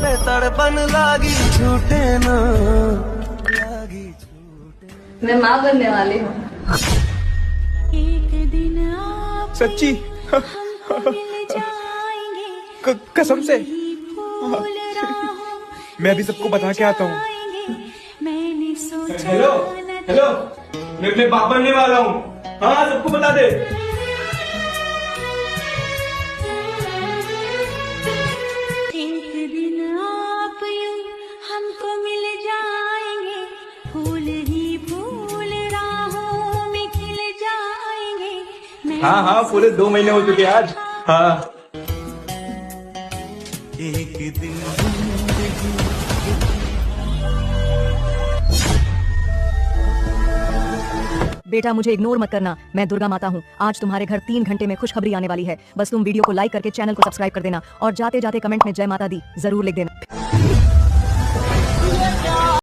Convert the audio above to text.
ते तड़पन लागी छूटे ना लागी छूटे। मैं माँ बनने वाली हूँ। एक दिन आप सच्ची हमको मिल जाएंगे, कसम से भूल रहा हूँ, मैं अभी सबको बता के आता हूँ। मैंने सोचा हेलो न हेलो, मैं बाप बनने वाला हूँ। हाँ सबको बता दे। एक दिन आप यूं हमको मिल जाएंगे, फूल ही फूल राहों में खिल जाएंगे। हाँ हाँ, पूरे 2 महीने हो चुके आज। हाँ एक दिन बेटा मुझे इग्नोर मत करना, मैं दुर्गा माता हूँ। आज तुम्हारे घर 3 घंटे में खुशखबरी आने वाली है। बस तुम वीडियो को लाइक करके चैनल को सब्सक्राइब कर देना और जाते जाते कमेंट में जय माता दी जरूर लिख देना।